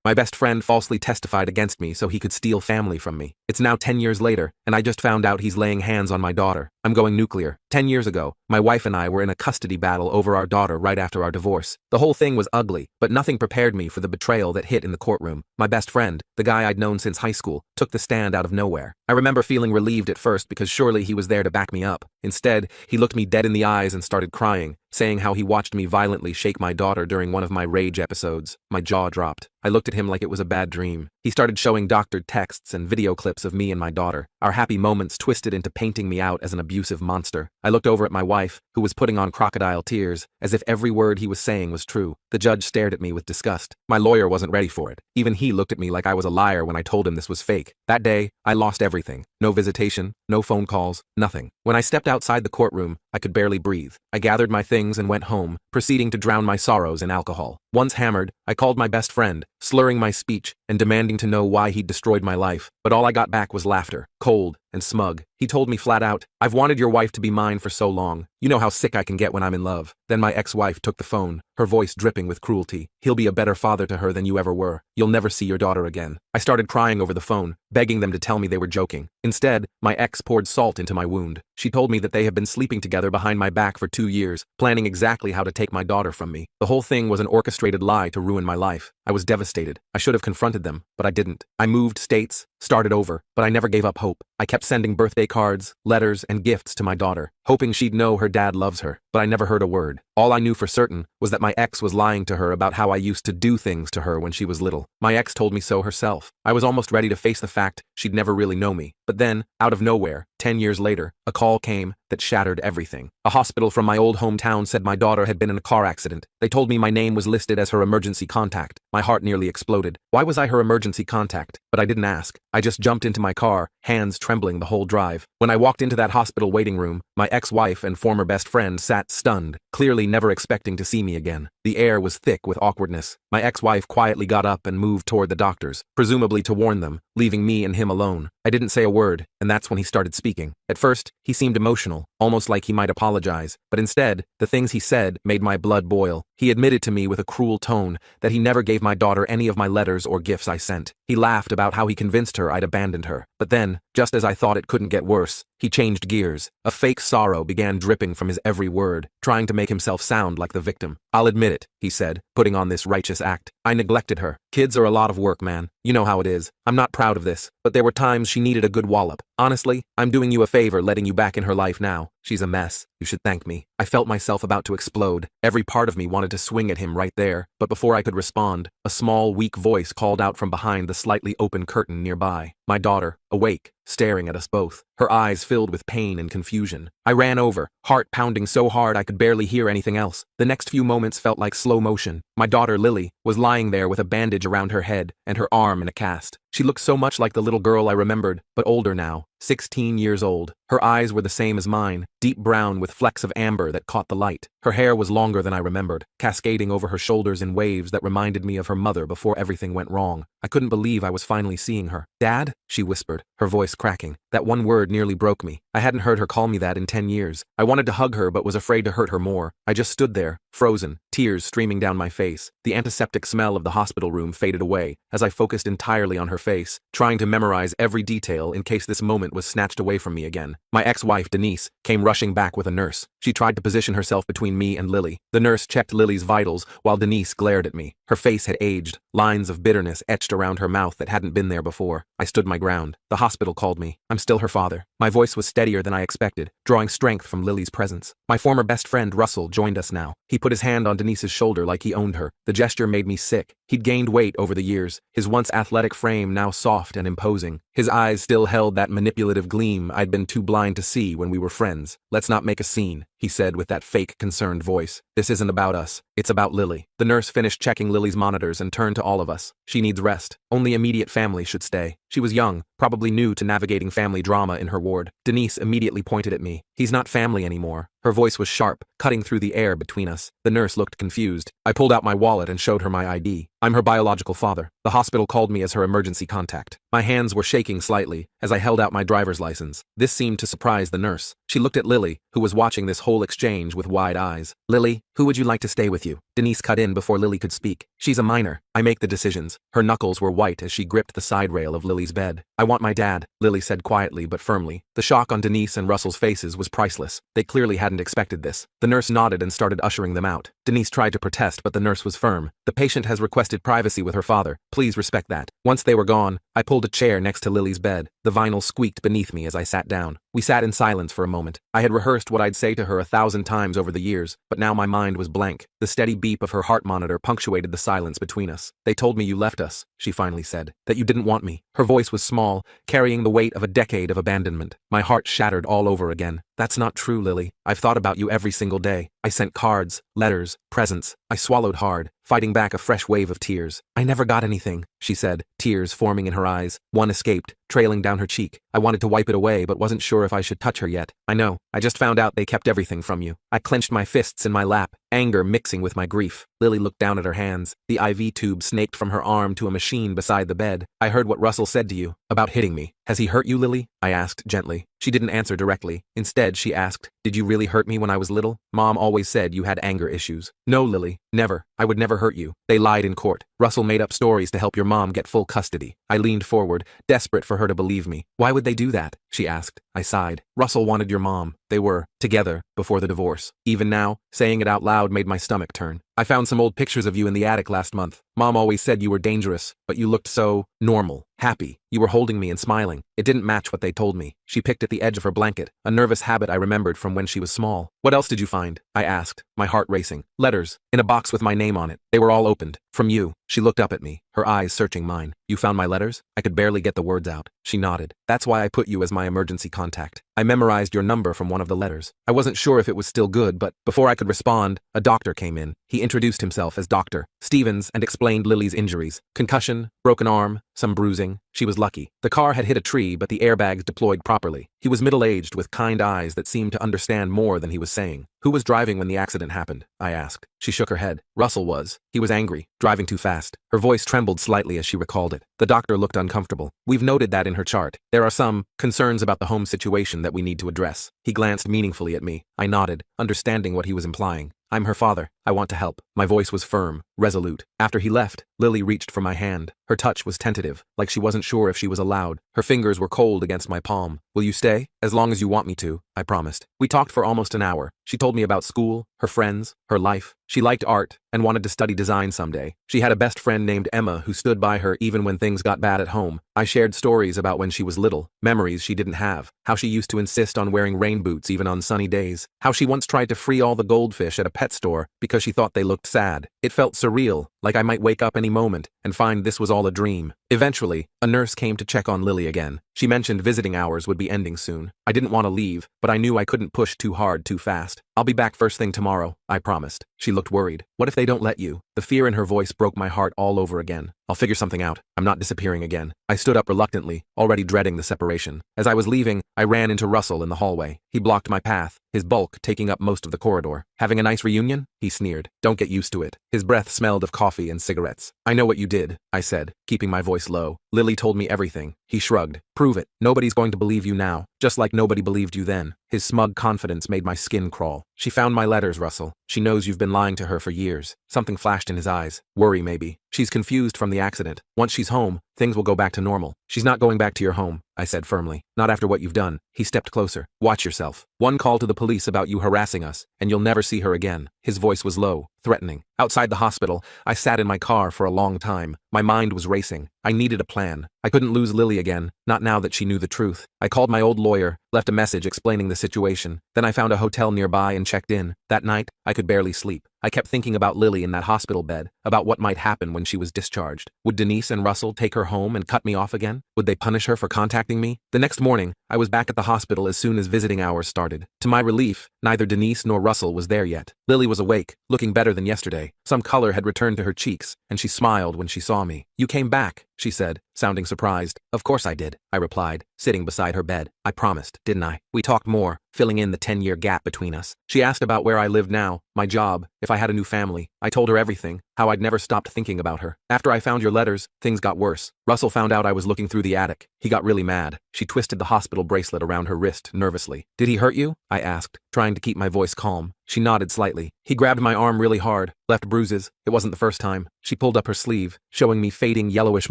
My best friend falsely testified against me so he could steal family from me. It's now 10 years later, and I just found out he's laying hands on my daughter. I'm going nuclear. 10 years ago, my wife and I were in a custody battle over our daughter right after our divorce. The whole thing was ugly, but nothing prepared me for the betrayal that hit in the courtroom. My best friend, the guy I'd known since high school, took the stand out of nowhere. I remember feeling relieved at first because surely he was there to back me up. Instead, he looked me dead in the eyes and started crying, saying how he watched me violently shake my daughter during one of my rage episodes. My jaw dropped. I looked at him like it was a bad dream. He started showing doctored texts and video clips of me and my daughter. Our happy moments twisted into painting me out as an abusive monster. I looked over at my wife, who was putting on crocodile tears, as if every word he was saying was true. The judge stared at me with disgust. My lawyer wasn't ready for it. Even he looked at me like I was a liar when I told him this was fake. That day, I lost everything. No visitation, no phone calls, nothing. When I stepped outside the courtroom, I could barely breathe. I gathered my things and went home, proceeding to drown my sorrows in alcohol. Once hammered, I called my best friend, slurring my speech and demanding to know why he'd destroyed my life. But all I got back was laughter, cold and smug. He told me flat out, "I've wanted your wife to be mine for so long. You know how sick I can get when I'm in love." Then my ex-wife took the phone, her voice dripping with cruelty. "He'll be a better father to her than you ever were. You'll never see your daughter again." I started crying over the phone, begging them to tell me they were joking. Instead, my ex poured salt into my wound. She told me that they had been sleeping together behind my back for 2 years, planning exactly how to take my daughter from me. The whole thing was an orchestrated lie to ruin my life. I was devastated. I should have confronted them, but I didn't. I moved states, started over, but I never gave up hope. I kept sending birthday cards, letters, and gifts to my daughter, hoping she'd know her dad loves her, but I never heard a word. All I knew for certain was that my ex was lying to her about how I used to do things to her when she was little. My ex told me so herself. I was almost ready to face the fact she'd never really know me. But then, out of nowhere, 10 years later, a call came that shattered everything. A hospital from my old hometown said my daughter had been in a car accident. They told me my name was listed as her emergency contact. My heart nearly exploded. Why was I her emergency contact? But I didn't ask. I just jumped into my car, hands trembling the whole drive. When I walked into that hospital waiting room, my ex-wife and former best friend sat stunned, clearly never expecting to see me again. The air was thick with awkwardness. My ex-wife quietly got up and moved toward the doctors, presumably to warn them, leaving me and him alone. I didn't say a word, and that's when he started speaking. At first, he seemed emotional, almost like he might apologize, but instead, the things he said made my blood boil. He admitted to me with a cruel tone that he never gave my daughter any of my letters or gifts I sent. He laughed about how he convinced her I'd abandoned her. But then, just as I thought it couldn't get worse, he changed gears. A fake sorrow began dripping from his every word, trying to make himself sound like the victim. "I'll admit it," he said, putting on this righteous act. "I neglected her. Kids are a lot of work, man. You know how it is. I'm not proud of this, but there were times she needed a good wallop. Honestly, I'm doing you a favor letting you back in her life now. She's a mess. You should thank me." I felt myself about to explode. Every part of me wanted to swing at him right there, but before I could respond, a small, weak voice called out from behind the slightly open curtain nearby. My daughter, awake, staring at us both, her eyes filled with pain and confusion. I ran over, heart pounding so hard I could barely hear anything else. The next few moments felt like slow motion. My daughter, Lily, was lying there with a bandage around her head and her arm in a cast. She looked so much like the little girl I remembered, but older now, 16 years old. Her eyes were the same as mine, deep brown with flecks of amber that caught the light. Her hair was longer than I remembered, cascading over her shoulders in waves that reminded me of her mother before everything went wrong. I couldn't believe I was finally seeing her. "Dad?" she whispered, her voice cracking. That one word nearly broke me. I hadn't heard her call me that in 10 years. I wanted to hug her but was afraid to hurt her more. I just stood there, frozen, tears streaming down my face. The antiseptic smell of the hospital room faded away as I focused entirely on her face, trying to memorize every detail in case this moment was snatched away from me again. My ex-wife, Denise, came rushing back with a nurse. She tried to position herself between me and Lily. The nurse checked Lily's vitals while Denise glared at me. Her face had aged, lines of bitterness etched around her mouth that hadn't been there before. I stood my ground. The hospital called me. I'm still her father. My voice was steadier than I expected, drawing strength from Lily's presence. My former best friend, Russell, joined us now. He put his hand on Denise's shoulder like he owned her. The gesture made me sick. He'd gained weight over the years, his once athletic frame now soft and imposing. His eyes still held that manipulative gleam I'd been too blind to see when we were friends. "Let's not make a scene," he said with that fake, concerned voice. "This isn't about us. It's about Lily." The nurse finished checking Lily's monitors and turned to all of us. "She needs rest. Only immediate family should stay." She was young, probably new to navigating family drama in her ward. Denise immediately pointed at me. "He's not family anymore." Her voice was sharp, cutting through the air between us. The nurse looked confused. I pulled out my wallet and showed her my ID. "I'm her biological father. The hospital called me as her emergency contact." My hands were shaking slightly as I held out my driver's license. This seemed to surprise the nurse. She looked at Lily, who was watching this whole exchange with wide eyes. "Lily, who would you like to stay with you?" Denise cut in before Lily could speak. She's a minor. I make the decisions. Her knuckles were white as she gripped the side rail of Lily's bed. I want my dad, Lily said quietly but firmly. The shock on Denise and Russell's faces was priceless. They clearly hadn't expected this. The nurse nodded and started ushering them out. Denise tried to protest, but the nurse was firm. The patient has requested privacy with her father. Please respect that. Once they were gone, I pulled a chair next to Lily's bed. The vinyl squeaked beneath me as I sat down. We sat in silence for a moment. I had rehearsed what I'd say to her 1,000 times over the years, but now my mind was blank. The steady beep of her heart monitor punctuated the silence between us. They told me you left us, she finally said, that you didn't want me. Her voice was small, carrying the weight of a decade of abandonment. My heart shattered all over again. That's not true, Lily. I've thought about you every single day. I sent cards, letters, presents. I swallowed hard, fighting back a fresh wave of tears. I never got anything, she said, tears forming in her eyes. One escaped, trailing down her cheek. I wanted to wipe it away but wasn't sure if I should touch her yet. I know. I just found out they kept everything from you. I clenched my fists in my lap, anger mixing with my grief. Lily looked down at her hands. The IV tube snaked from her arm to a machine beside the bed. I heard what Russell said to you about hitting me. Has he hurt you, Lily? I asked gently. She didn't answer directly. Instead, she asked, did you really hurt me when I was little? Mom always said you had anger issues. No, Lily. Never. I would never hurt you. They lied in court. Russell made up stories to help your mom get full custody. I leaned forward, desperate for her to believe me. Why would they do that? She asked. I sighed. Russell wanted your mom. They were together before the divorce. Even now, saying it out loud made my stomach turn. I found some old pictures of you in the attic last month. Mom always said you were dangerous, but you looked so normal, happy. You were holding me and smiling. It didn't match what they told me. She picked at the edge of her blanket, a nervous habit I remembered from when she was small. What else did you find? I asked, my heart racing. Letters, in a box with my name on it. They were all opened. From you. She looked up at me, her eyes searching mine. You found my letters? I could barely get the words out. She nodded. That's why I put you as my emergency contact. I memorized your number from one of the letters. I wasn't sure if it was still good, but before I could respond, a doctor came in. He introduced himself as Dr. Stevens and explained Lily's injuries. Concussion, broken arm, some bruising. She was lucky. The car had hit a tree, but the airbags deployed properly. He was middle-aged with kind eyes that seemed to understand more than he was saying. Who was driving when the accident happened? I asked. She shook her head. Russell was. He was angry, driving too fast. Her voice trembled slightly as she recalled it. The doctor looked uncomfortable. We've noted that in her chart. There are some concerns about the home situation that we need to address. He glanced meaningfully at me. I nodded, understanding what he was implying. I'm her father. I want to help. My voice was firm, resolute. After he left, Lily reached for my hand. Her touch was tentative, like she wasn't sure if she was allowed. Her fingers were cold against my palm. Will you stay? As long as you want me to, I promised. We talked for almost an hour. She told me about school, her friends, her life. She liked art and wanted to study design someday. She had a best friend named Emma who stood by her even when things got bad at home. I shared stories about when she was little, memories she didn't have, how she used to insist on wearing rain boots even on sunny days, how she once tried to free all the goldfish at a pet store because she thought they looked sad. It felt surreal, like I might wake up any moment and find this was all a dream. Eventually, a nurse came to check on Lily again. She mentioned visiting hours would be ending soon. I didn't want to leave, but I knew I couldn't push too hard too fast. I'll be back first thing tomorrow, I promised. She looked worried. What if they don't let you? The fear in her voice broke my heart all over again. I'll figure something out. I'm not disappearing again. I stood up reluctantly, already dreading the separation. As I was leaving, I ran into Russell in the hallway. He blocked my path, his bulk taking up most of the corridor. Having a nice reunion? He sneered. Don't get used to it. His breath smelled of coffee and cigarettes. I know what you did, I said, keeping my voice low. Lily told me everything. He shrugged. Prove it. Nobody's going to believe you now, just like nobody believed you then. His smug confidence made my skin crawl. She found my letters, Russell. She knows you've been lying to her for years. Something flashed in his eyes. Worry, maybe. She's confused from the accident. Once she's home, things will go back to normal. She's not going back to your home, I said firmly. Not after what you've done. He stepped closer. Watch yourself. One call to the police about you harassing us, and you'll never see her again. His voice was low, threatening. Outside the hospital, I sat in my car for a long time. My mind was racing. I needed a plan. I couldn't lose Lily again, not now that she knew the truth. I called my old lawyer, left a message explaining the situation. Then I found a hotel nearby and checked in. That night, I could barely sleep. I kept thinking about Lily in that hospital bed, about what might happen when she was discharged. Would Denise and Russell take her home and cut me off again? Would they punish her for contacting me? The next morning, I was back at the hospital as soon as visiting hours started. To my relief, neither Denise nor Russell was there yet. Lily was awake, looking better than yesterday. Some color had returned to her cheeks, and she smiled when she saw me. You came back, she said, sounding surprised. Of course I did, I replied, sitting beside her bed. I promised, didn't I? We talked more, filling in the 10-year gap between us. She asked about where I lived now, my job, if I had a new family. I told her everything, how I'd never stopped thinking about her. After I found your letters, things got worse. Russell found out I was looking through the attic. He got really mad. She twisted the hospital bracelet around her wrist nervously. Did he hurt you? I asked, trying to keep my voice calm. She nodded slightly. He grabbed my arm really hard, left bruises. It wasn't the first time. She pulled up her sleeve, showing me fading yellowish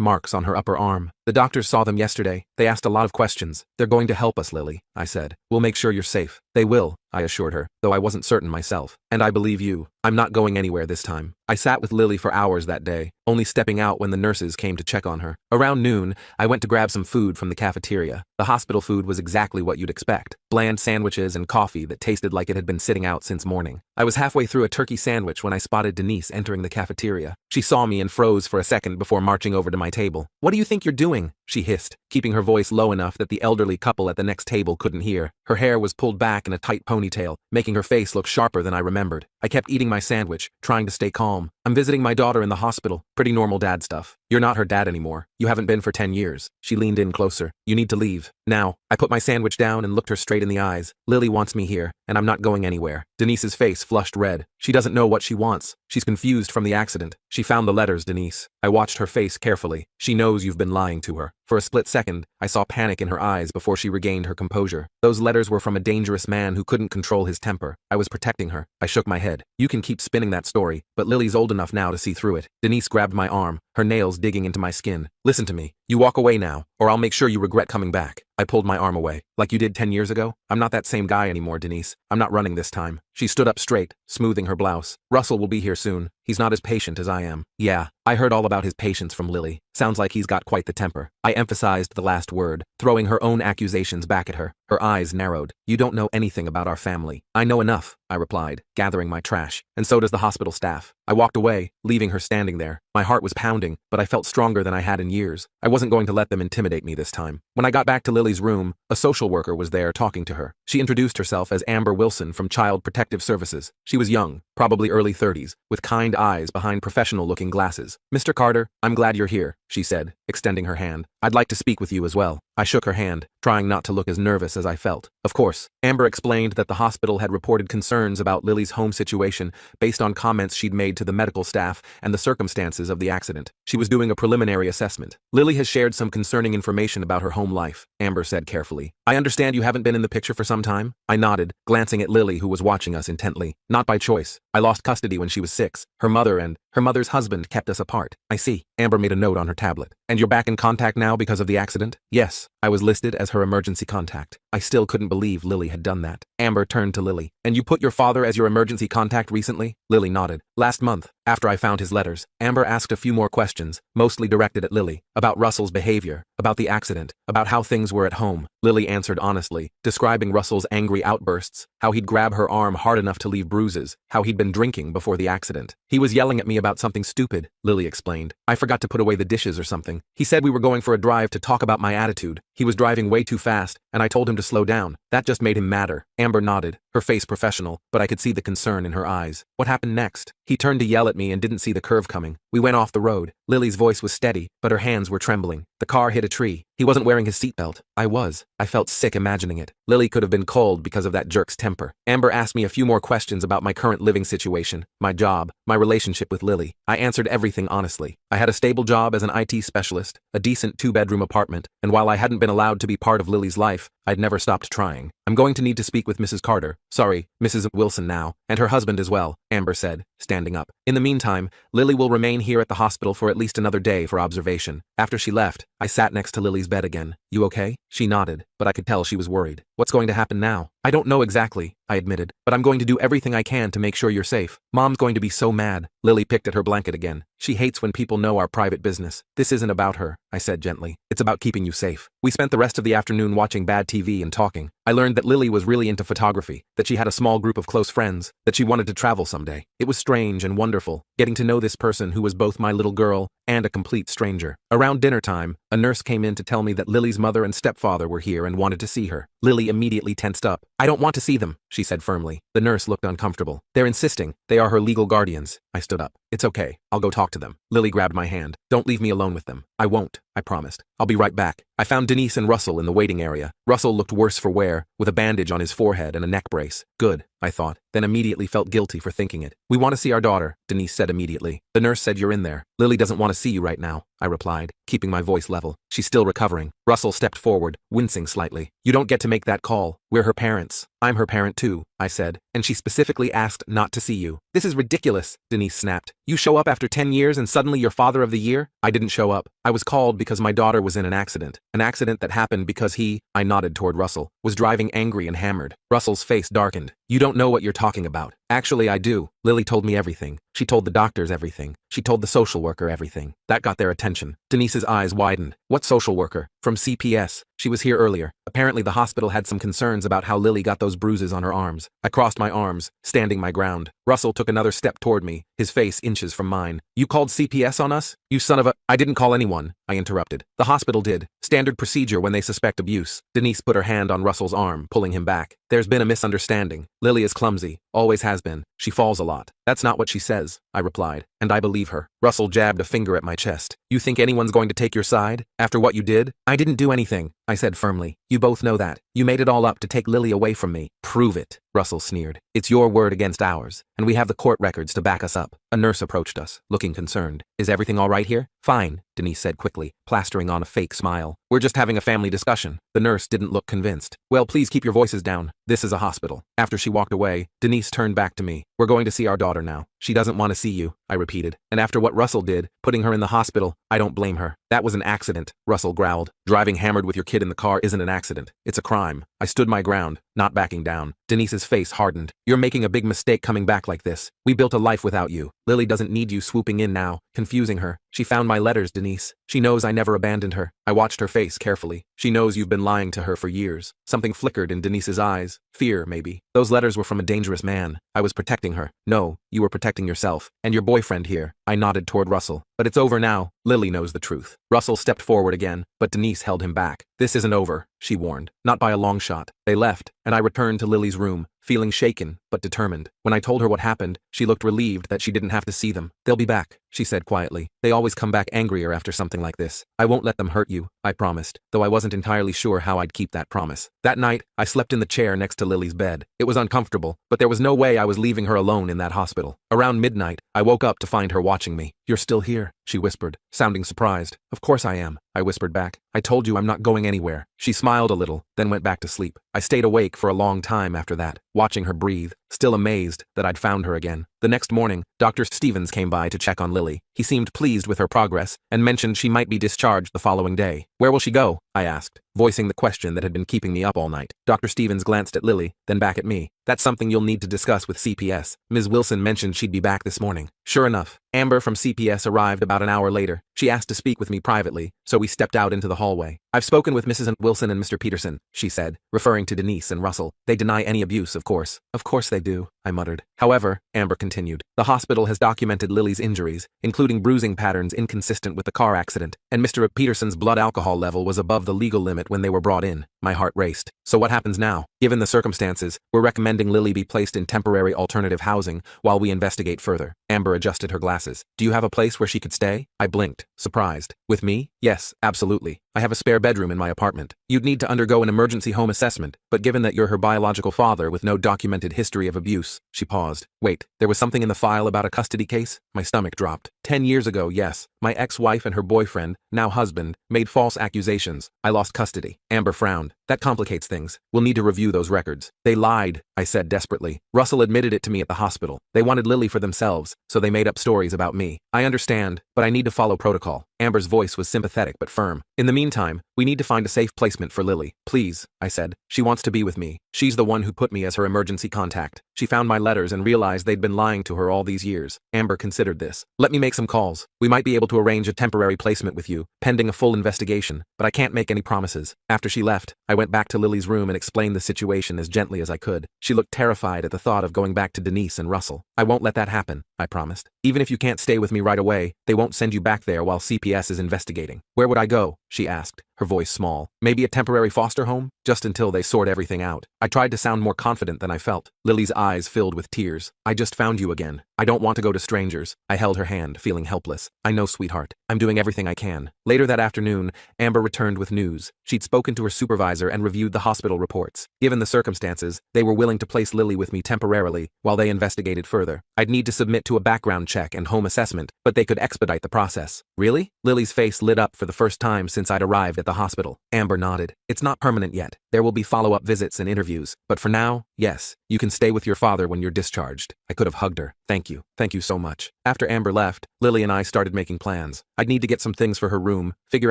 marks on her upper arm. The doctors saw them yesterday. They asked a lot of questions. They're going to help us, Lily, I said. We'll make sure you're safe. They will, I assured her, though I wasn't certain myself. And I believe you. I'm not going anywhere this time. I sat with Lily for hours that day, only stepping out when the nurses came to check on her. Around noon, I went to grab some food from the cafeteria. The hospital food was exactly what you'd expect. Bland sandwiches and coffee that tasted like it had been sitting out since morning. I was halfway through a turkey sandwich when I spotted Denise entering the cafeteria. She saw me and froze for a second before marching over to my table. What do you think you're doing? She hissed, keeping her voice low enough that the elderly couple at the next table couldn't hear. Her hair was pulled back in a tight ponytail, making her face look sharper than I remembered. I kept eating my sandwich, trying to stay calm. I'm visiting my daughter in the hospital. Pretty normal dad stuff. You're not her dad anymore. You haven't been for 10 years. She leaned in closer. You need to leave. Now. I put my sandwich down and looked her straight in the eyes. Lily wants me here, and I'm not going anywhere. Denise's face flushed red. She doesn't know what she wants. She's confused from the accident. She found the letters, Denise. I watched her face carefully. She knows you've been lying to her. For a split second, I saw panic in her eyes before she regained her composure. Those letters were from a dangerous man who couldn't control his temper. I was protecting her. I shook my head. You can keep spinning that story, but Lily's old enough now to see through it. Denise grabbed my arm, her nails digging into my skin. Listen to me. You walk away now, or I'll make sure you regret coming back. I pulled my arm away. Like you did 10 years ago? I'm not that same guy anymore, Denise. I'm not running this time. She stood up straight, smoothing her blouse. Russell will be here soon. He's not as patient as I am. Yeah, I heard all about his patience from Lily. Sounds like he's got quite the temper. I emphasized the last word, throwing her own accusations back at her. Her eyes narrowed. You don't know anything about our family. I know enough, I replied, gathering my trash. And so does the hospital staff. I walked away, leaving her standing there. My heart was pounding, but I felt stronger than I had in years. I wasn't going to let them intimidate me this time. When I got back to Lily's room, a social worker was there talking to her. She introduced herself as Amber Wilson from Child Protective Services. She was young, probably early 30s, with kind eyes behind professional-looking glasses. Mr. Carter, I'm glad you're here, she said, extending her hand. I'd like to speak with you as well. I shook her hand, trying not to look as nervous as I felt. Of course, Amber explained that the hospital had reported concerns about Lily's home situation based on comments she'd made to the medical staff and the circumstances of the accident. She was doing a preliminary assessment. Lily has shared some concerning information about her home life, Amber said carefully. I understand you haven't been in the picture for some time? I nodded, glancing at Lily, who was watching us intently. Not by choice. I lost custody when she was 6. Her mother and her mother's husband kept us apart. I see. Amber made a note on her tablet. And you're back in contact now because of the accident? Yes. I was listed as her emergency contact. I still couldn't believe Lily had done that. Amber turned to Lily. And you put your father as your emergency contact recently? Lily nodded. Last month, after I found his letters. Amber asked a few more questions, mostly directed at Lily, about Russell's behavior, about the accident, about how things were at home. Lily answered honestly, describing Russell's angry outbursts, how he'd grab her arm hard enough to leave bruises, how he'd been drinking before the accident. He was yelling at me about something stupid, Lily explained. I forgot to put away the dishes or something. He said we were going for a drive to talk about my attitude. He was driving way too fast, and I told him to slow down. That just made him madder. Amber nodded, her face professional, but I could see the concern in her eyes. What happened next? He turned to yell at me and didn't see the curve coming. We went off the road. Lily's voice was steady, but her hands were trembling. The car hit a tree. He wasn't wearing his seatbelt. I was. I felt sick imagining it. Lily could have been cold because of that jerk's temper. Amber asked me a few more questions about my current living situation, my job, my relationship with Lily. I answered everything honestly. I had a stable job as an IT specialist, a decent 2-bedroom apartment, and while I hadn't been allowed to be part of Lily's life, I'd never stopped trying. I'm going to need to speak with Mrs. Carter. Sorry, Mrs. Wilson now, and her husband as well, Amber said, standing up. In the meantime, Lily will remain here at the hospital for at least another day for observation. After she left, I sat next to Lily's bed again. You okay? She nodded, but I could tell she was worried. What's going to happen now? I don't know exactly, I admitted, but I'm going to do everything I can to make sure you're safe. Mom's going to be so mad. Lily picked at her blanket again. She hates when people know our private business. This isn't about her, I said gently. It's about keeping you safe. We spent the rest of the afternoon watching bad TV and talking. I learned that Lily was really into photography, that she had a small group of close friends, that she wanted to travel someday. It was strange and wonderful, getting to know this person who was both my little girl and a complete stranger. Around dinner time, a nurse came in to tell me that Lily's mother and stepfather were here and wanted to see her. Lily immediately tensed up. I don't want to see them, she said firmly. The nurse looked uncomfortable. They're insisting. They are her legal guardians. I stood up. It's okay. I'll go talk to them. Lily grabbed my hand. Don't leave me alone with them. I won't, I promised. I'll be right back. I found Denise and Russell in the waiting area. Russell looked worse for wear, with a bandage on his forehead and a neck brace. Good, I thought, then immediately felt guilty for thinking it. We want to see our daughter, Denise said immediately. The nurse said you're in there. Lily doesn't want to see you right now, I replied, keeping my voice level. She's still recovering. Russell stepped forward, wincing slightly. You don't get to make that call. We're her parents. I'm her parent too, I said, and she specifically asked not to see you. This is ridiculous, Denise snapped. You show up after 10 years and suddenly you're father of the year? I didn't show up. I was called because my daughter was in an accident. An accident that happened because he, I nodded toward Russell, was driving angry and hammered. Russell's face darkened. You don't know what you're talking about. Actually, I do. Lily told me everything. She told the doctors everything. She told the social worker everything. That got their attention. Denise's eyes widened. What social worker? From CPS. She was here earlier. Apparently the hospital had some concerns about how Lily got those bruises on her arms. I crossed my arms, standing my ground. Russell took another step toward me, his face inches from mine. You called CPS on us? You son of a— I didn't call anyone, I interrupted. The hospital did. Standard procedure when they suspect abuse. Denise put her hand on Russell's arm, pulling him back. There's been a misunderstanding. Lily is clumsy. Always has been. She falls a lot. That's not what she says, I replied, and I believe her. Russell jabbed a finger at my chest. You think anyone's going to take your side? After what you did? I didn't do anything, I said firmly. You both know that. You made it all up to take Lily away from me. Prove it, Russell sneered. It's your word against ours, and we have the court records to back us up. A nurse approached us, looking concerned. Is everything all right here? Fine, Denise said quickly, plastering on a fake smile. We're just having a family discussion. The nurse didn't look convinced. Well, please keep your voices down. This is a hospital. After she walked away, Denise turned back to me. We're going to see our daughter now. She doesn't want to see you, I repeated. And after what Russell did, putting her in the hospital, I don't blame her. That was an accident, Russell growled. Driving hammered with your kid in the car isn't an accident. It's a crime. I stood my ground, not backing down. Denise's face hardened. You're making a big mistake coming back like this. We built a life without you. Lily doesn't need you swooping in now, confusing her. She found my letters, Denise. She knows I never abandoned her. I watched her face carefully. She knows you've been lying to her for years. Something flickered in Denise's eyes. Fear, maybe. Those letters were from a dangerous man. I was protecting her. No, you were protecting yourself. And your boyfriend here. I nodded toward Russell. But it's over now. Lily knows the truth. Russell stepped forward again, but Denise held him back. This isn't over, she warned. Not by a long shot. They left, and I returned to Lily's room, feeling shaken, but determined. When I told her what happened, she looked relieved that she didn't have to see them. They'll be back, she said quietly. They always come back angrier after something like this. I won't let them hurt you, I promised, though I wasn't entirely sure how I'd keep that promise. That night, I slept in the chair next to Lily's bed. It was uncomfortable, but there was no way I was leaving her alone in that hospital. Around midnight, I woke up to find her watching me. You're still here, she whispered, sounding surprised. Of course I am, I whispered back. I told you I'm not going anywhere. She smiled a little, then went back to sleep. I stayed awake for a long time after that, watching her breathe, still amazed that I'd found her again. The next morning, Dr. Stevens came by to check on Lily. He seemed pleased with her progress and mentioned she might be discharged the following day. Where will she go? I asked, voicing the question that had been keeping me up all night. Dr. Stevens glanced at Lily, then back at me. That's something you'll need to discuss with CPS. Ms. Wilson mentioned she'd be back this morning. Sure enough, Amber from CPS arrived about an hour later. She asked to speak with me privately, so we stepped out into the hallway. I've spoken with Mrs. Wilson and Mr. Peterson, she said, referring to Denise and Russell. They deny any abuse, of course. Of course they do, I muttered. However, Amber continued, the hospital has documented Lily's injuries, including bruising patterns inconsistent with the car accident, and Mr. Peterson's blood alcohol level was above the legal limit when they were brought in. My heart raced. So what happens now? Given the circumstances, we're recommending Lily be placed in temporary alternative housing while we investigate further. Amber adjusted her glasses. Do you have a place where she could stay? I blinked, surprised. With me? Yes, absolutely. I have a spare bedroom in my apartment. You'd need to undergo an emergency home assessment, but given that you're her biological father with no documented history of abuse, she paused. Wait, there was something in the file about a custody case? My stomach dropped. 10 years ago, yes, my ex-wife and her boyfriend, now husband, made false accusations. I lost custody. Amber frowned. That complicates things. We'll need to review those records. They lied, I said desperately. Russell admitted it to me at the hospital. They wanted Lily for themselves, so they made up stories about me. I understand, but I need to follow protocol. Amber's voice was sympathetic but firm. In the meantime, we need to find a safe placement for Lily. Please, I said. She wants to be with me. She's the one who put me as her emergency contact. She found my letters and realized they'd been lying to her all these years. Amber considered this. Let me make some calls. We might be able to arrange a temporary placement with you, pending a full investigation, but I can't make any promises. After she left, I went back to Lily's room and explained the situation as gently as I could. She looked terrified at the thought of going back to Denise and Russell. I won't let that happen, I promised. Even if you can't stay with me right away, they won't send you back there while CPS is investigating. Where would I go? She asked, her voice small. Maybe a temporary foster home? Just until they sort everything out. I tried to sound more confident than I felt. Lily's eyes filled with tears. I just found you again. I don't want to go to strangers. I held her hand, feeling helpless. I know, sweetheart. I'm doing everything I can. Later that afternoon, Amber returned with news. She'd spoken to her supervisor and reviewed the hospital reports. Given the circumstances, they were willing to place Lily with me temporarily while they investigated further. I'd need to submit to a background check and home assessment, but they could expedite the process. Really? Lily's face lit up for the first time since I'd arrived at the hospital. Amber nodded. It's not permanent yet. There will be follow-up visits and interviews. But for now, yes, you can stay with your father when you're discharged. I could have hugged her. Thank you. Thank you so much. After Amber left, Lily and I started making plans. I'd need to get some things for her room, figure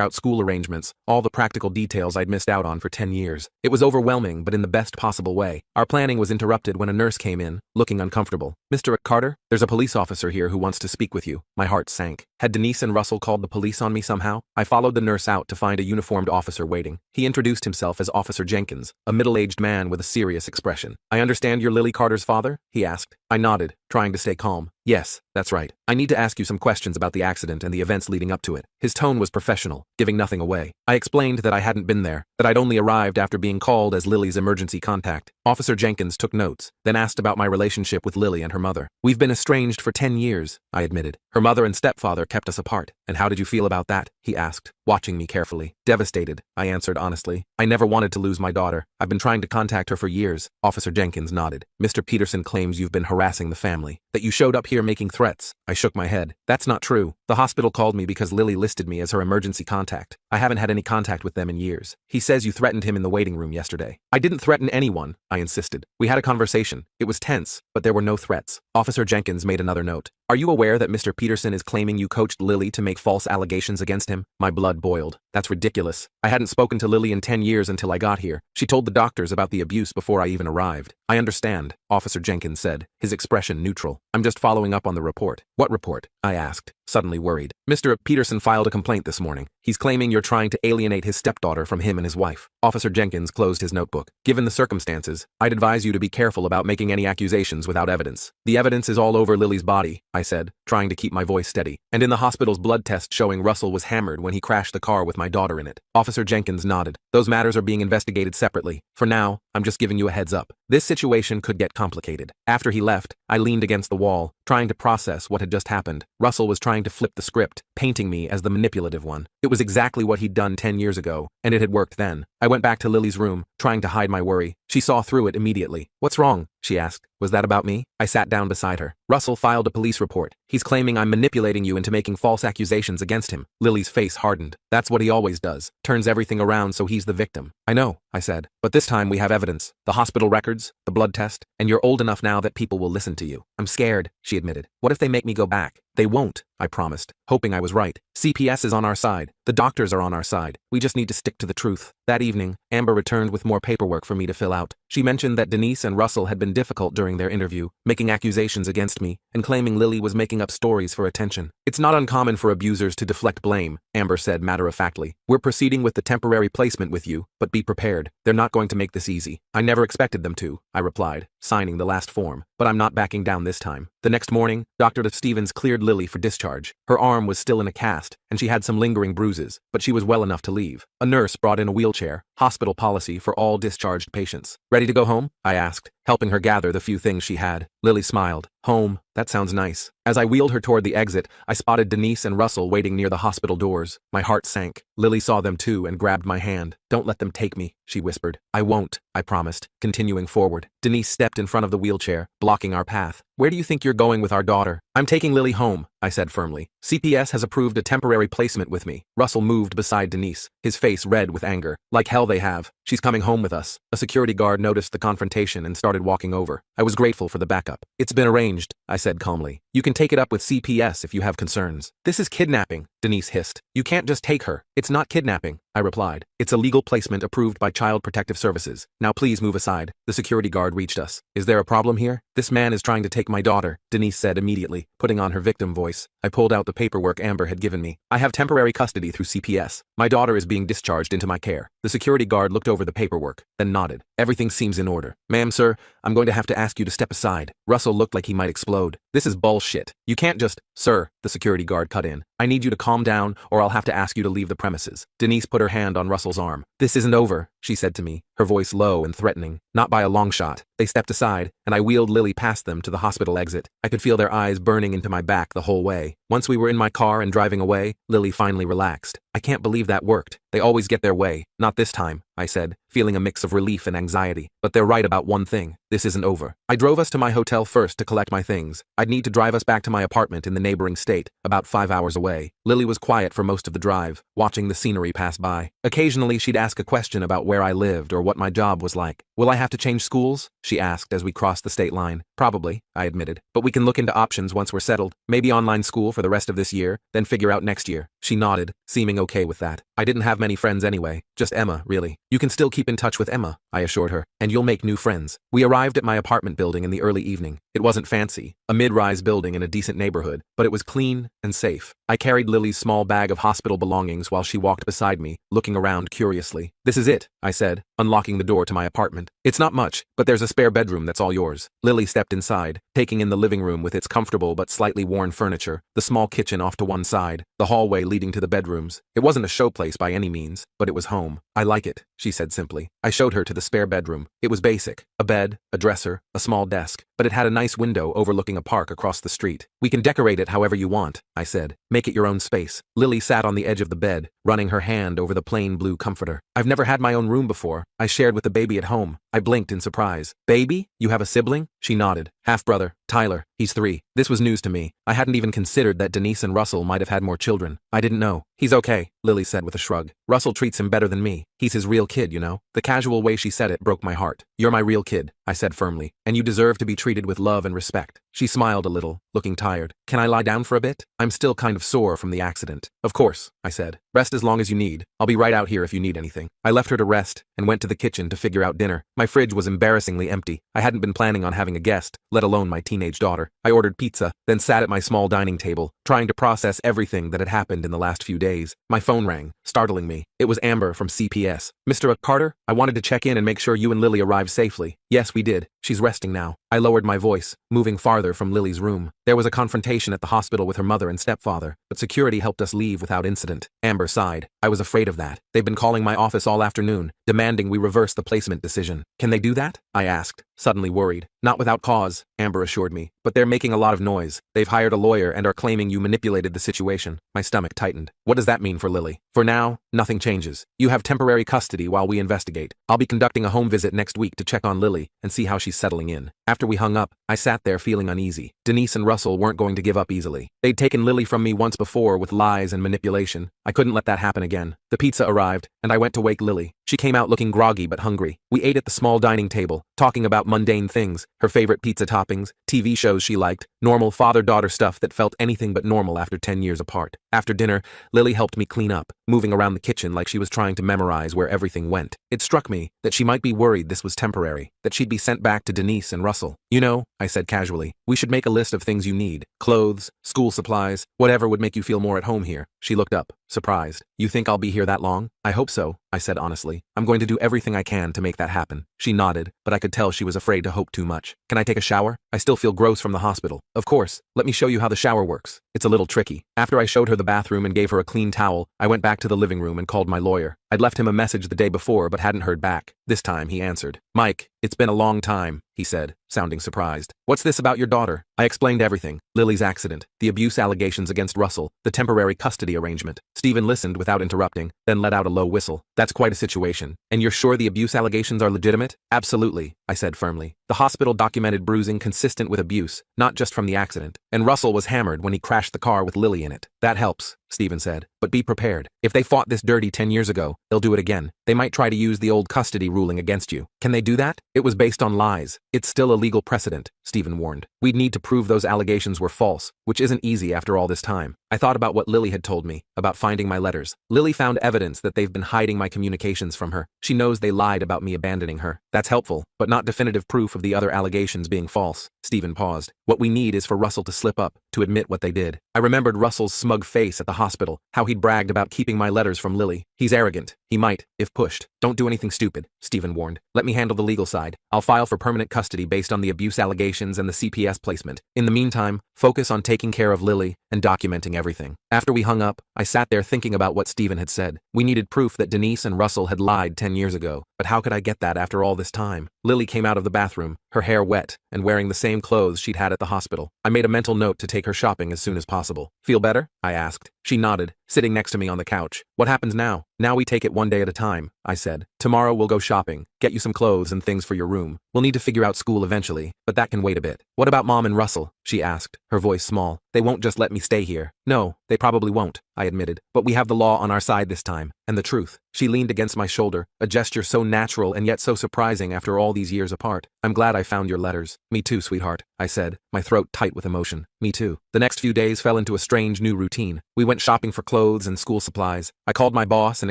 out school arrangements, all the practical details I'd missed out on for 10 years. It was overwhelming, but in the best possible way. Our planning was interrupted when a nurse came in, looking uncomfortable. Mr. Carter, there's a police officer here who wants to speak with you. My heart sank. Had Denise and Russell called the police on me somehow? I followed the nurse out to find a uniformed officer waiting. He introduced himself as Officer Jenkins, a middle-aged man with a serious expression. I understand you're Lily Carter's father? He asked. I nodded, trying to stay calm. Yes, that's right. I need to ask you some questions about the accident and the events leading up to it. His tone was professional, giving nothing away. I explained that I hadn't been there, that I'd only arrived after being called as Lily's emergency contact. Officer Jenkins took notes, then asked about my relationship with Lily and her mother. We've been estranged for 10 years, I admitted. Her mother and stepfather kept us apart. And how did you feel about that? He asked, watching me carefully. Devastated, I answered honestly. I never wanted to lose my daughter. I've been trying to contact her for years. Officer Jenkins nodded. Mr. Peterson claims you've been harassing the family, that you showed up here making threats. I shook my head. That's not true. The hospital called me because Lily listed me as her emergency contact. I haven't had any contact with them in years. He says you threatened him in the waiting room yesterday. I didn't threaten anyone, I insisted. We had a conversation. It was tense, but there were no threats. Officer Jenkins made another note. Are you aware that Mr. Peterson is claiming you coached Lily to make false allegations against him? My blood boiled. That's ridiculous. I hadn't spoken to Lily in 10 years until I got here. She told the doctors about the abuse before I even arrived. I understand, Officer Jenkins said, his expression neutral. I'm just following up on the report. What report? I asked, suddenly worried. Mr. Peterson filed a complaint this morning. He's claiming you're trying to alienate his stepdaughter from him and his wife. Officer Jenkins closed his notebook. Given the circumstances, I'd advise you to be careful about making any accusations without evidence. The evidence is all over Lily's body, I said, trying to keep my voice steady. And in the hospital's blood test showing Russell was hammered when he crashed the car with my daughter in it. Officer Jenkins nodded. Those matters are being investigated separately. For now, I'm just giving you a heads up. This situation could get complicated. After he left, I leaned against the wall, trying to process what had just happened. Russell was trying to flip the script, painting me as the manipulative one. It was exactly what he'd done 10 years ago, and it had worked then. I went back to Lily's room, trying to hide my worry. She saw through it immediately. What's wrong? She asked. Was that about me? I sat down beside her. Russell filed a police report. He's claiming I'm manipulating you into making false accusations against him. Lily's face hardened. That's what he always does. Turns everything around so he's the victim. I know, I said. But this time we have evidence. The hospital records, the blood test, and you're old enough now that people will listen to you. I'm scared, she admitted. What if they make me go back? They won't, I promised, hoping I was right. CPS is on our side. The doctors are on our side. We just need to stick to the truth. That evening, Amber returned with more paperwork for me to fill out. She mentioned that Denise and Russell had been difficult during their interview, making accusations against me, and claiming Lily was making up stories for attention. It's not uncommon for abusers to deflect blame, Amber said matter-of-factly. We're proceeding with the temporary placement with you, but be prepared. They're not going to make this easy. I never expected them to, I replied, signing the last form. But I'm not backing down this time. The next morning, Dr. Stevens cleared Lily for discharge. Her arm was still in a cast, and she had some lingering bruises, but she was well enough to leave. A nurse brought in a wheelchair, hospital policy for all discharged patients. Ready to go home? I asked, helping her gather the few things she had. Lily smiled. Home, that sounds nice. As I wheeled her toward the exit, I spotted Denise and Russell waiting near the hospital doors. My heart sank. Lily saw them too and grabbed my hand. Don't let them take me, she whispered. I won't, I promised, continuing forward. Denise stepped in front of the wheelchair, blocking our path. Where do you think you're going with our daughter? I'm taking Lily home, I said firmly. CPS has approved a temporary placement with me. Russell moved beside Denise, his face red with anger. Like hell they have. She's coming home with us. A security guard noticed the confrontation and started walking over. I was grateful for the backup. It's been arranged, I said calmly. You can take it up with CPS if you have concerns. This is kidnapping, Denise hissed. You can't just take her. It's not kidnapping, I replied. It's a legal placement approved by Child Protective Services. Now please move aside. The security guard reached us. Is there a problem here? This man is trying to take my daughter, Denise said immediately, putting on her victim voice. I pulled out the paperwork Amber had given me. I have temporary custody through CPS. My daughter is being discharged into my care. The security guard looked over the paperwork, then nodded. Everything seems in order. Ma'am, sir, I'm going to have to ask you to step aside. Russell looked like he might explode. This is bullshit. You can't just— Sir, the security guard cut in. I need you to calm down or I'll have to ask you to leave the premises. Denise put her hand on Russell's arm. This isn't over, she said to me, her voice low and threatening. Not by a long shot. They stepped aside, and I wheeled Lily past them to the hospital exit. I could feel their eyes burning into my back the whole way. Once we were in my car and driving away, Lily finally relaxed. I can't believe that worked. They always get their way. Not this time, I said, feeling a mix of relief and anxiety. But they're right about one thing. This isn't over. I drove us to my hotel first to collect my things. I'd need to drive us back to my apartment in the neighboring state, about 5 hours away. Lily was quiet for most of the drive, watching the scenery pass by. Occasionally, she'd ask a question about where I lived or what my job was like. Will I have to change schools? She asked as we crossed the state line. Probably, I admitted. But we can look into options once we're settled. Maybe online school for the rest of this year, then figure out next year. She nodded, seeming okay with that. I didn't have many friends anyway, just Emma, really. You can still keep in touch with Emma, I assured her, and you'll make new friends. We arrived at my apartment building in the early evening. It wasn't fancy, a mid-rise building in a decent neighborhood, but it was clean and safe. I carried Lily's small bag of hospital belongings while she walked beside me, looking around curiously. This is it, I said, unlocking the door to my apartment. It's not much, but there's a spare bedroom that's all yours. Lily stepped inside, taking in the living room with its comfortable but slightly worn furniture, the small kitchen off to one side, the hallway leading to the bedrooms. It wasn't a showplace by any means, but it was home. I like it, she said simply. I showed her to the spare bedroom. It was basic. A bed, a dresser, a small desk, but it had a nice window overlooking a park across the street. We can decorate it however you want, I said. Make it your own space. Lily sat on the edge of the bed, running her hand over the plain blue comforter. I've never had my own room before. I shared with the baby at home. I blinked in surprise. Baby? You have a sibling? She nodded. Half-brother, Tyler. He's 3. This was news to me. I hadn't even considered that Denise and Russell might have had more children. I didn't know. He's okay, Lily said with a shrug. Russell treats him better than me. He's his real kid, you know. The casual way she said it broke my heart. You're my real kid, I said firmly, and you deserve to be treated with love and respect. She smiled a little, looking tired. Can I lie down for a bit? I'm still kind of sore from the accident. Of course, I said. Rest as long as you need. I'll be right out here if you need anything. I left her to rest and went to the kitchen to figure out dinner. My fridge was embarrassingly empty. I hadn't been planning on having a guest, let alone my teenage daughter. I ordered pizza, then sat at my small dining table, trying to process everything that had happened in the last few days. My phone rang, startling me. It was Amber from CPS. Mr. Carter, I wanted to check in and make sure you and Lily arrived safely. Yes, we did. She's resting now. I lowered my voice, moving farther from Lily's room. There was a confrontation at the hospital with her mother and stepfather, but security helped us leave without incident. Amber sighed. I was afraid of that. They've been calling my office all afternoon, demanding we reverse the placement decision. Can they do that? I asked, suddenly worried. Not without cause, Amber assured me, but they're making a lot of noise. They've hired a lawyer and are claiming you manipulated the situation. My stomach tightened. What does that mean for Lily? For now, nothing changes. You have temporary custody while we investigate. I'll be conducting a home visit next week to check on Lily and see how she's settling in. After we hung up, I sat there feeling uneasy. Denise and Russell weren't going to give up easily. They'd taken Lily from me once before with lies and manipulation. I couldn't let that happen again. The pizza arrived, and I went to wake Lily. She came out looking groggy but hungry. We ate at the small dining table, talking about mundane things, her favorite pizza toppings, TV shows she liked, normal father-daughter stuff that felt anything but normal after 10 years apart. After dinner, Lily helped me clean up, moving around the kitchen like she was trying to memorize where everything went. It struck me that she might be worried this was temporary, that she'd be sent back to Denise and Russell. You know, I said casually, we should make a list of things you need. Clothes, school supplies, whatever would make you feel more at home here. She looked up, surprised. You think I'll be here that long? I hope so, I said honestly. I'm going to do everything I can to make that happen. She nodded, but I could tell she was afraid to hope too much. Can I take a shower? I still feel gross from the hospital. Of course, let me show you how the shower works. It's a little tricky. After I showed her the bathroom and gave her a clean towel, I went back to the living room and called my lawyer. I'd left him a message the day before but hadn't heard back. This time he answered. Mike, it's been a long time, he said, sounding surprised. What's this about your daughter? I explained everything. Lily's accident, the abuse allegations against Russell, the temporary custody arrangement. Stephen listened without interrupting, then let out a low whistle. That's quite a situation. And you're sure the abuse allegations are legitimate? Absolutely, I said firmly. The hospital documented bruising consistent with abuse, not just from the accident. And Russell was hammered when he crashed the car with Lily in it. That helps, Stephen said. But be prepared. If they fought this dirty 10 years ago, they'll do it again. They might try to use the old custody ruling against you. Can they do that? It was based on lies. It's still a legal precedent, Stephen warned. We'd need to prove those allegations were false, which isn't easy after all this time. I thought about what Lily had told me, about finding my letters. Lily found evidence that they've been hiding my communications from her. She knows they lied about me abandoning her. That's helpful, but not definitive proof of the other allegations being false. Stephen paused. What we need is for Russell to slip up, to admit what they did. I remembered Russell's smug face at the hospital, how he'd bragged about keeping my letters from Lily. He's arrogant. He might, if pushed. Don't do anything stupid, Stephen warned. Let me handle the legal side. I'll file for permanent custody based on the abuse allegations and the CPS placement. In the meantime, focus on taking care of Lily and documenting everything. After we hung up, I sat there thinking about what Stephen had said. We needed proof that Denise and Russell had lied 10 years ago. But how could I get that after all this time? Lily came out of the bathroom, her hair wet, and wearing the same clothes she'd had at the hospital. I made a mental note to take her shopping as soon as possible. Feel better? I asked. She nodded, sitting next to me on the couch. What happens now? Now we take it one day at a time, I said. Tomorrow we'll go shopping, get you some clothes and things for your room. We'll need to figure out school eventually, but that can wait a bit. What about Mom and Russell? She asked, her voice small. They won't just let me stay here. No, they probably won't, I admitted. But we have the law on our side this time, and the truth. She leaned against my shoulder, a gesture so natural and yet so surprising after all these years apart. I'm glad I found your letters. Me too, sweetheart, I said, my throat tight with emotion. Me too. The next few days fell into a strange new routine. We went shopping for clothes and school supplies. I called my boss and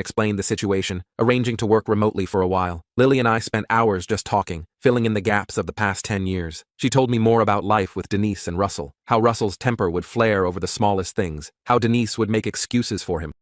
explained the situation, arranging to work remotely for a while. Lily and I spent hours just talking, filling in the gaps of the past 10 years. She told me more about life with Denise and Russell, how Russell's temper would flare over the smallest things, how Denise would make excuses for him,